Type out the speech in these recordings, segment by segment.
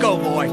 go, boy.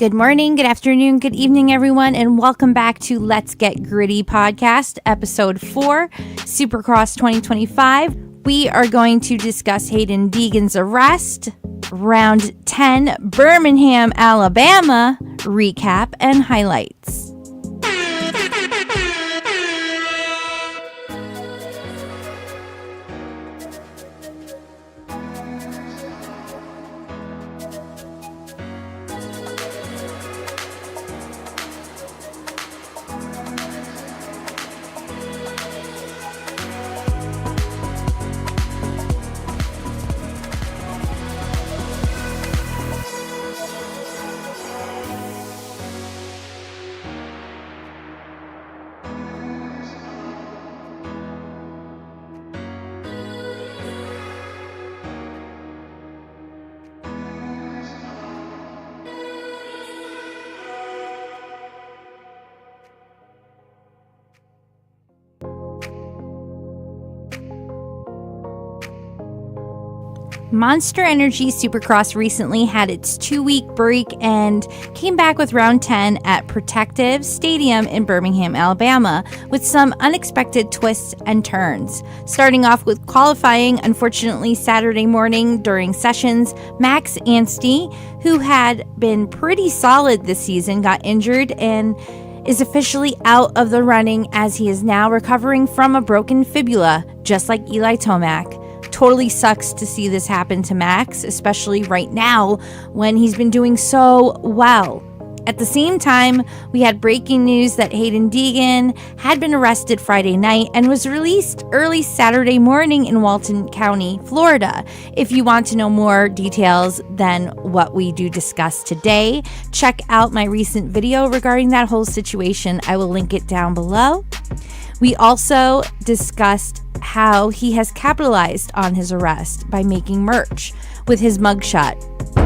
Good morning, good afternoon, good evening, everyone, and welcome back to Let's Get Gritty podcast, episode 4, Supercross 2025. We are going to discuss Haiden Deegan's arrest, round 10, Birmingham, Alabama, recap and highlights. Monster Energy Supercross recently had its 2-week break and came back with round 10 at Protective Stadium in Birmingham, Alabama, with some unexpected twists and turns. Starting off with qualifying, unfortunately Saturday morning during sessions, Max Anstey, who had been pretty solid this season, got injured and is officially out of the running as he is now recovering from a broken fibula, just like Eli Tomac. Totally sucks to see this happen to Max, especially right now when he's been doing so well. At the same time, we had breaking news that Haiden Deegan had been arrested Friday night and was released early Saturday morning in Walton County, Florida. If you want to know more details than what we do discuss today, check out my recent video regarding that whole situation. I will link it down below. We also discussed how he has capitalized on his arrest by making merch with his mugshot.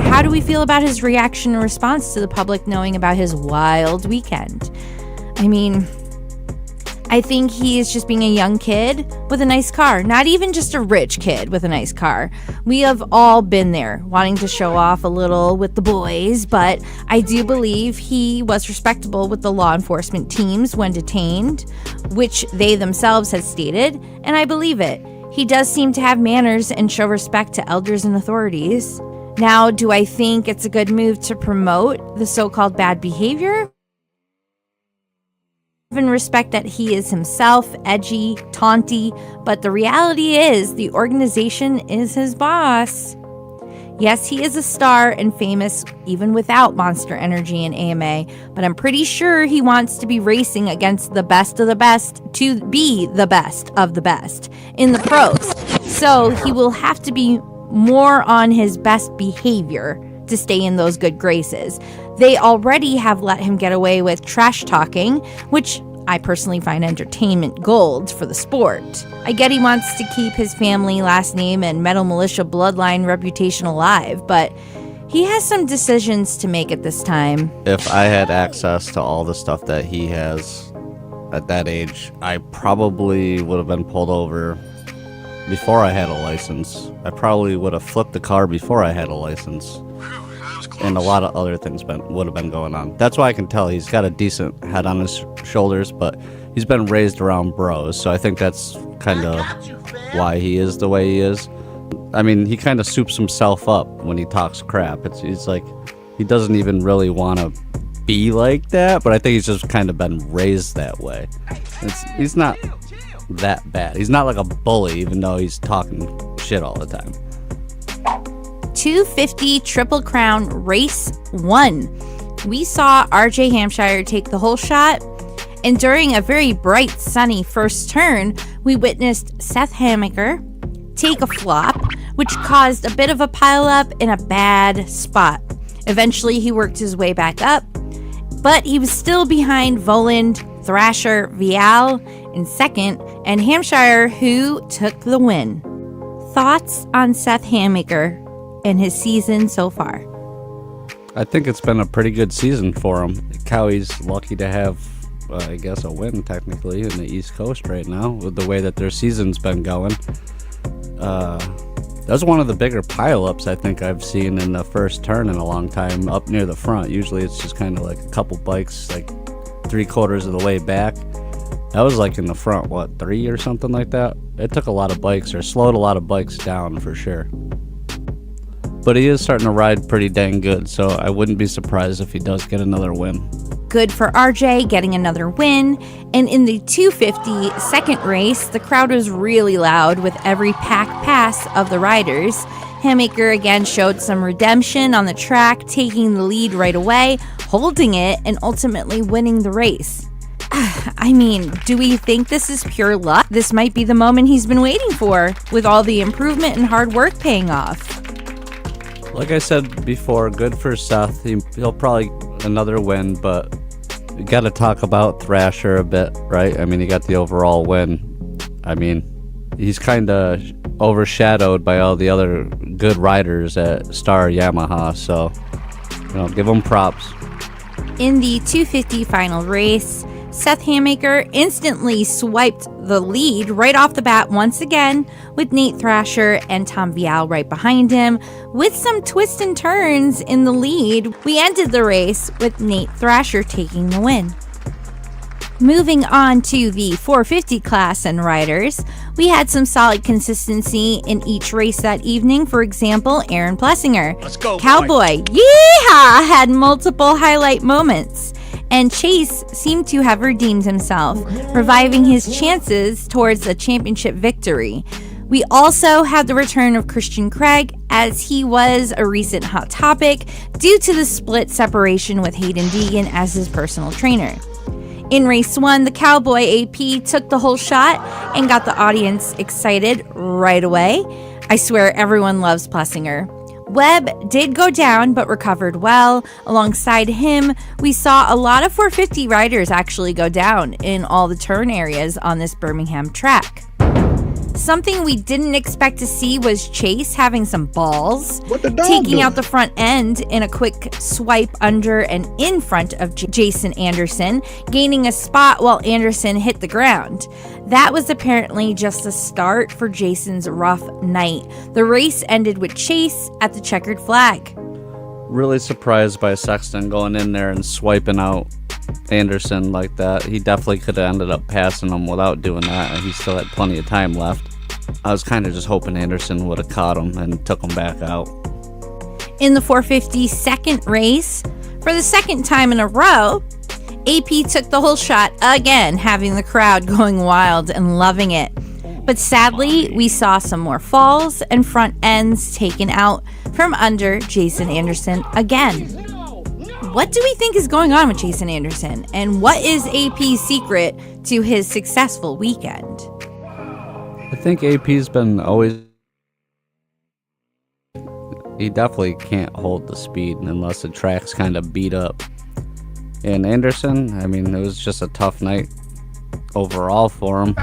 How do we feel about his reaction and response to the public knowing about his wild weekend? I mean, I think he is just being a young kid with a nice car, not even just a rich kid with a nice car. We have all been there, wanting to show off a little with the boys, but I do believe he was respectable with the law enforcement teams when detained, which they themselves had stated, and I believe it. He does seem to have manners and show respect to elders and authorities. Now, do I think it's a good move to promote the so-called bad behavior? In respect that he is himself edgy, taunty, but the reality is the organization is his boss. Yes, he is a star and famous even without Monster Energy and AMA, but I'm pretty sure he wants to be racing against the best of the best to be the best of the best in the pros. So he will have to be more on his best behavior to stay in those good graces. They already have let him get away with trash talking, which I personally find entertainment gold for the sport. I get he wants to keep his family last name and Metal Militia bloodline reputation alive, but he has some decisions to make at this time. If I had access to all the stuff that he has at that age, I probably would have been pulled over before I had a license. I probably would have flipped the car before I had a license. And a lot of other things would have been going on. That's why I can tell he's got a decent head on his shoulders, but he's been raised around bros, so I think that's kind of why he is the way he is. I mean, he kind of soups himself up when he talks crap. He's like, he doesn't even really want to be like that, but I think he's just kind of been raised that way. He's not that bad. He's not like a bully, even though he's talking shit all the time. 250 Triple Crown Race 1. We saw RJ Hampshire take the whole shot, and during a very bright, sunny first turn, we witnessed Seth Hammaker take a flop, which caused a bit of a pileup in a bad spot. Eventually, he worked his way back up, but he was still behind Voland, Thrasher, Vial in second, and Hampshire, who took the win. Thoughts on Seth Hammaker in his season so far? I think it's been a pretty good season for him. Cowie's lucky to have, I guess, a win technically in the East Coast right now with the way that their season's been going. That's one of the bigger pileups I think I've seen in the first turn in a long time up near the front. Usually it's just kind of like a couple bikes, like 3/4 of the way back. That was like in the front, 3 or something like that? It took a lot of bikes, or slowed a lot of bikes down for sure. But he is starting to ride pretty dang good, so I wouldn't be surprised if he does get another win. Good for RJ getting another win. And in the 250 second race, the crowd was really loud with every pack pass of the riders. Hammaker again showed some redemption on the track, taking the lead right away, holding it, and ultimately winning the race. I mean, do we think this is pure luck? This might be the moment he's been waiting for, with all the improvement and hard work paying off. Like I said before, good for Seth. He'll probably another win, but we got to talk about Thrasher a bit, right? I mean, he got the overall win. I mean, he's kind of overshadowed by all the other good riders at Star Yamaha, so, give him props. In the 250 final race, Seth Hammaker instantly swiped the lead right off the bat once again, with Nate Thrasher and Tom Vial right behind him. With some twists and turns in the lead, we ended the race with Nate Thrasher taking the win. Moving on to the 450 class and riders, we had some solid consistency in each race that evening. For example, Aaron Plessinger. Let's go, Cowboy, yeehaw, had multiple highlight moments. And Chase seemed to have redeemed himself, reviving his chances towards a championship victory. We also had the return of Christian Craig, as he was a recent hot topic due to the split separation with Haiden Deegan as his personal trainer. In race 1, the Cowboy AP took the whole shot and got the audience excited right away. I swear everyone loves Plessinger. Webb did go down but recovered well. Alongside him, we saw a lot of 450 riders actually go down in all the turn areas on this Birmingham track. Something we didn't expect to see was Chase having some balls, taking out the front end in a quick swipe under and in front of Jason Anderson, gaining a spot while Anderson hit the ground. That was apparently just the start for Jason's rough night. The race ended with Chase at the checkered flag. Really surprised by Sexton going in there and swiping out Anderson like that. He definitely could have ended up passing him without doing that, and he still had plenty of time left. I was kind of just hoping Anderson would have caught him and took him back out. In the 450 second race, for the second time in a row, AP took the whole shot again, having the crowd going wild and loving it. But sadly, we saw some more falls and front ends taken out from under Jason Anderson again. What do we think is going on with Jason Anderson? And what is AP's secret to his successful weekend? I think AP's been always... He definitely can't hold the speed unless the track's kind of beat up. And Anderson, I mean, it was just a tough night overall for him.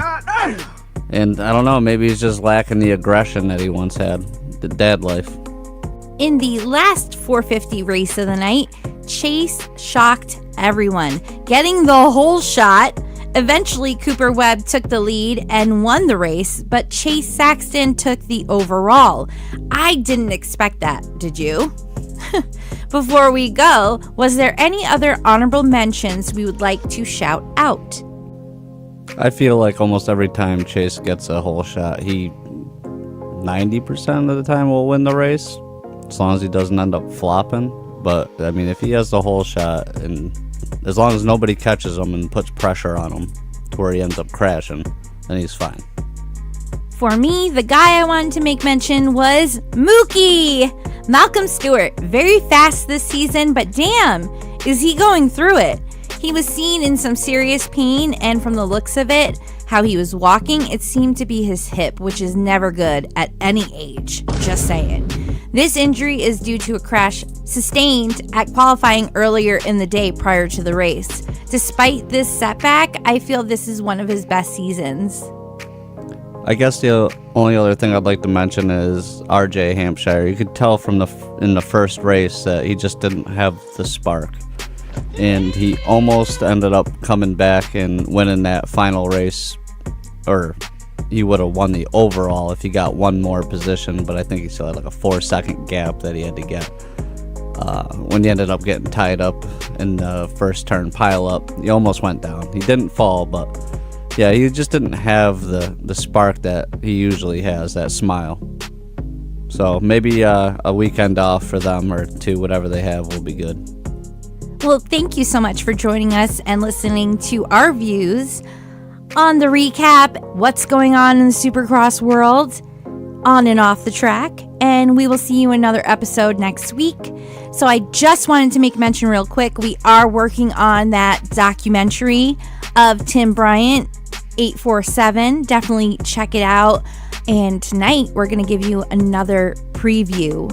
And I don't know, maybe he's just lacking the aggression that he once had, the dad life. In the last 450 race of the night, Chase shocked everyone, getting the whole shot. Eventually, Cooper Webb took the lead and won the race, but Chase Sexton took the overall. I didn't expect that, did you? Before we go, was there any other honorable mentions we would like to shout out? I feel like almost every time Chase gets a whole shot, he 90% of the time will win the race, as long as he doesn't end up flopping. But, I mean, if he has the whole shot, and as long as nobody catches him and puts pressure on him to where he ends up crashing, then he's fine. For me, the guy I wanted to make mention was Mookie! Malcolm Stewart, very fast this season, but damn, is he going through it. He was seen in some serious pain, and from the looks of it, how he was walking, it seemed to be his hip, which is never good at any age, just saying. This injury is due to a crash sustained at qualifying earlier in the day prior to the race. Despite this setback, I feel this is one of his best seasons. I guess the only other thing I'd like to mention is RJ Hampshire. You could tell from in the first race that he just didn't have the spark. And he almost ended up coming back and winning that final race, or he would have won the overall if he got one more position, but I think he still had like a 4-second gap that he had to get. When he ended up getting tied up in the first turn pile up, he almost went down. He didn't fall, but yeah, he just didn't have the spark that he usually has, that smile. So maybe a weekend off for them, or two, whatever they have, will be good. Well, thank you so much for joining us and listening to our views on the recap, what's going on in the Supercross world, on and off the track, and we will see you in another episode next week. So I just wanted to make mention real quick, we are working on that documentary of Tim Bryant, 847. Definitely check it out. And tonight we're going to give you another preview.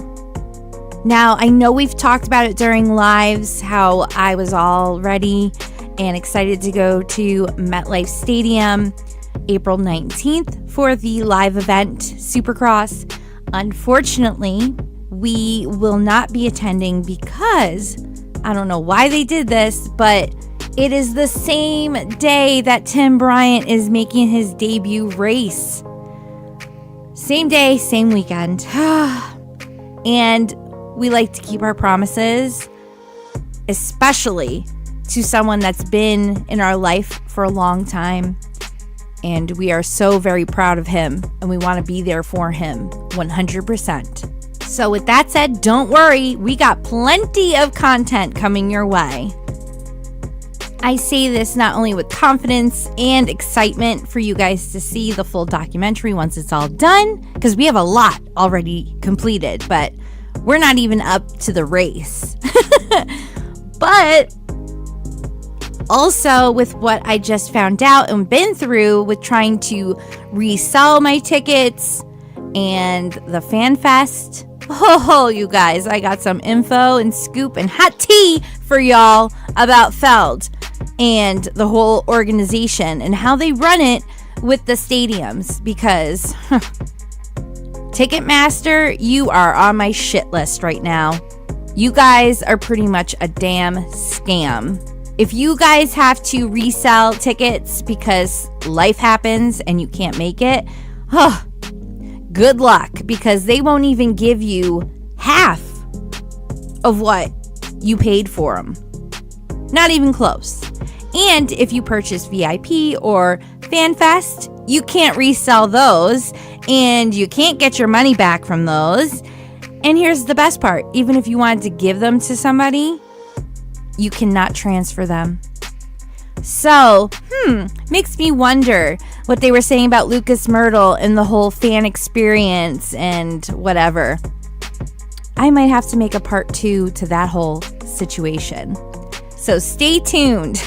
Now, I know we've talked about it during lives, how I was all ready and excited to go to MetLife Stadium April 19th for the live event, Supercross. Unfortunately, we will not be attending because, I don't know why they did this, but It is the same day that Tim Bryant is making his debut race. Same day, same weekend. And we like to keep our promises, especially to someone that's been in our life for a long time. And we are so very proud of him, and we want to be there for him 100%. So with that said, don't worry, we got plenty of content coming your way. I say this not only with confidence and excitement for you guys to see the full documentary once it's all done, because we have a lot already completed, but we're not even up to the race. But also with what I just found out and been through with trying to resell my tickets and the Fan Fest. Oh, you guys, I got some info and scoop and hot tea for y'all about Feld and the whole organization and how they run it with the stadiums, because Ticketmaster, you are on my shit list right now. You guys are pretty much a damn scam. If you guys have to resell tickets because life happens and you can't make it, good luck, because they won't even give you half of what you paid for them. Not even close. And if you purchase VIP or FanFest, you can't resell those and you can't get your money back from those. And here's the best part. Even if you wanted to give them to somebody, you cannot transfer them. So, makes me wonder what they were saying about Lucas Myrtle and the whole fan experience and whatever. I might have to make a part 2 to that whole situation. So stay tuned.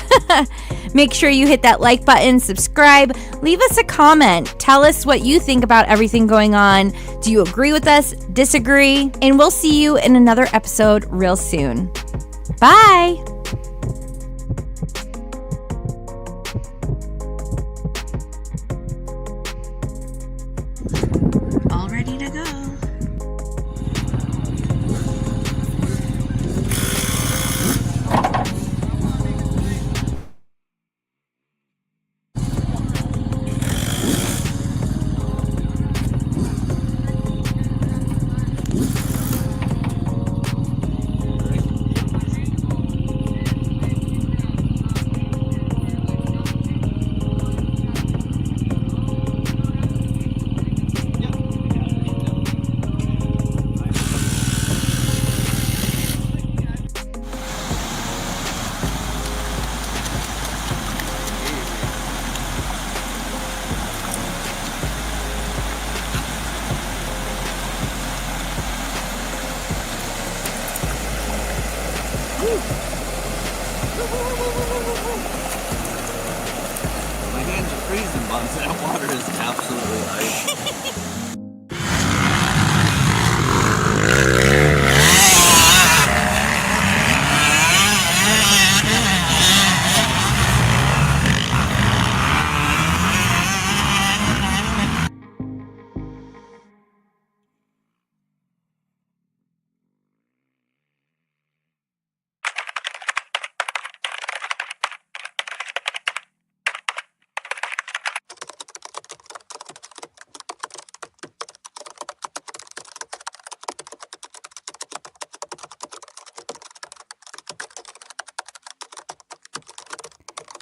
Make sure you hit that like button, subscribe, leave us a comment. Tell us what you think about everything going on. Do you agree with us? Disagree? And we'll see you in another episode real soon. Bye. All ready to go. My hands are freezing, Buns. That water is absolutely ice.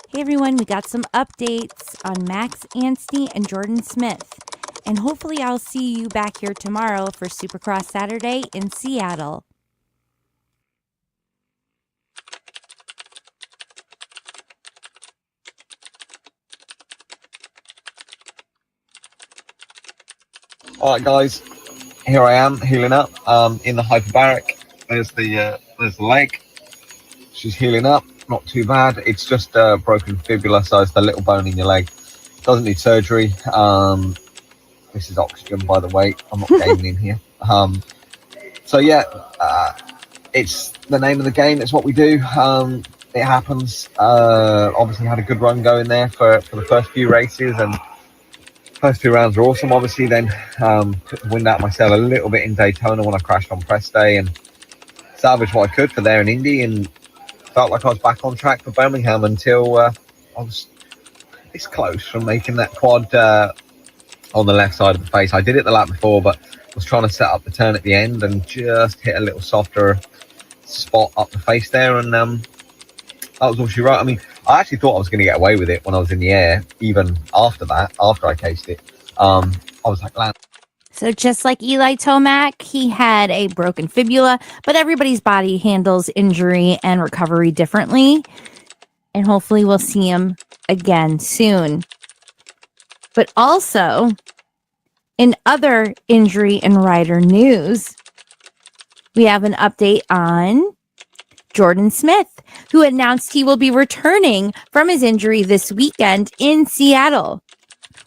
Hey everyone, we got some updates on Max Anstey and Jordan Smith. And hopefully I'll see you back here tomorrow for Supercross Saturday in Seattle. All right, guys, here I am healing up in the hyperbaric. There's the leg. She's healing up, not too bad. It's just a broken fibula, so it's the little bone in your leg. Doesn't need surgery. This is oxygen, by the way. I'm not gaming in here. So yeah, it's the name of the game. It's what we do. It happens. Obviously had a good run going there for the first few races, and first 2 rounds were awesome. Obviously then took the wind out myself a little bit in Daytona when I crashed on press day, and salvaged what I could for there in Indy, and felt like I was back on track for Birmingham until I was this close from making that quad on the left side of the face. I did it the lap before, but was trying to set up the turn at the end and just hit a little softer spot up the face there, and that was all she wrote. I mean, I actually thought I was going to get away with it when I was in the air, even after that, after I cased it. I was like, land. So just like Eli Tomac, he had a broken fibula, but everybody's body handles injury and recovery differently. And hopefully we'll see him again soon. But also, in other injury and rider news, we have an update on Jordan Smith, who announced he will be returning from his injury this weekend in Seattle.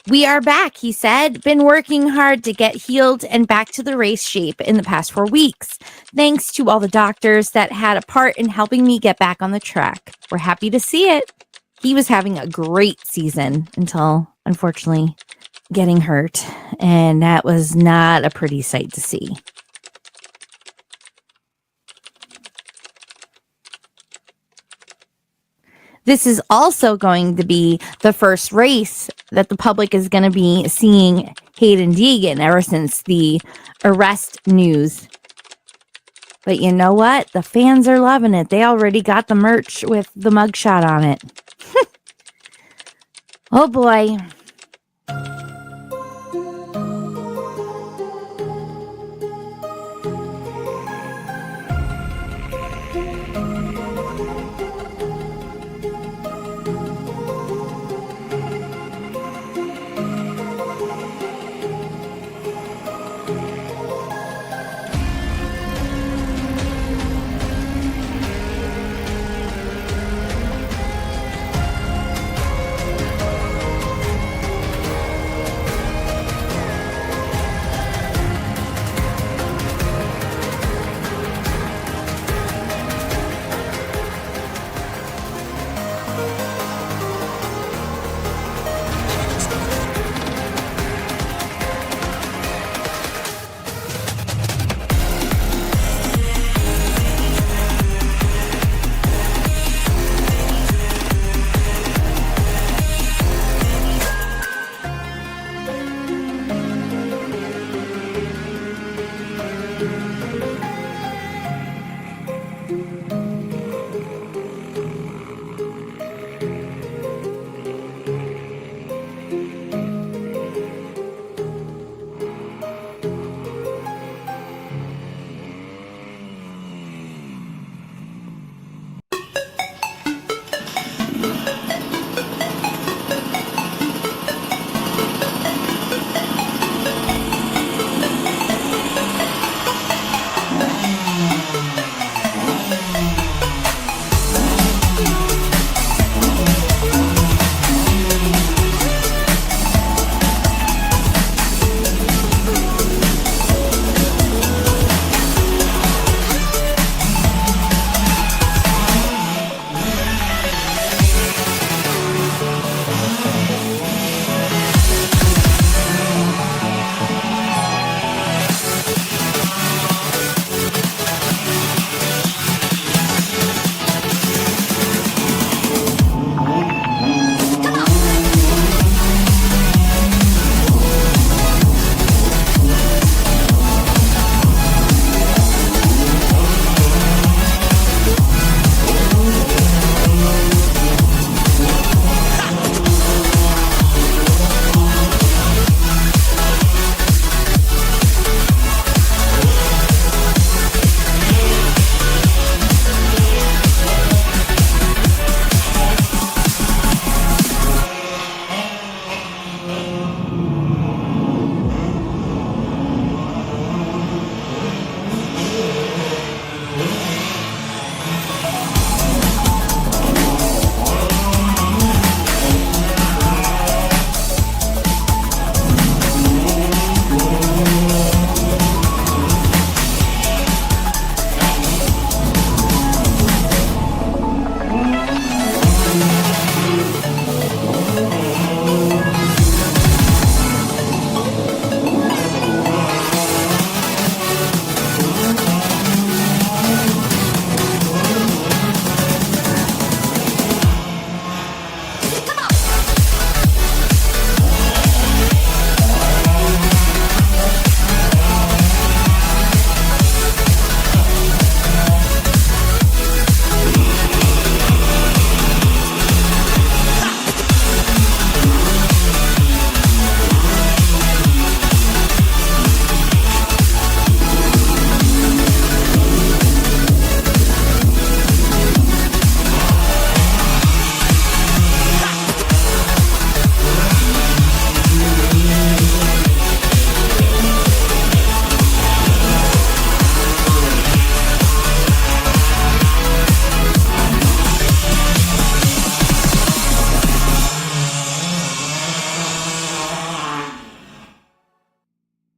"We are back," he said. "Been working hard to get healed and back to the race shape in the past 4 weeks. Thanks to all the doctors that had a part in helping me get back on the track. We're happy to see it." He was having a great season until, unfortunately, getting hurt. And that was not a pretty sight to see. This is also going to be the first race that the public is going to be seeing Haiden Deegan ever since the arrest news. But you know what? The fans are loving it. They already got the merch with the mugshot on it. Oh boy.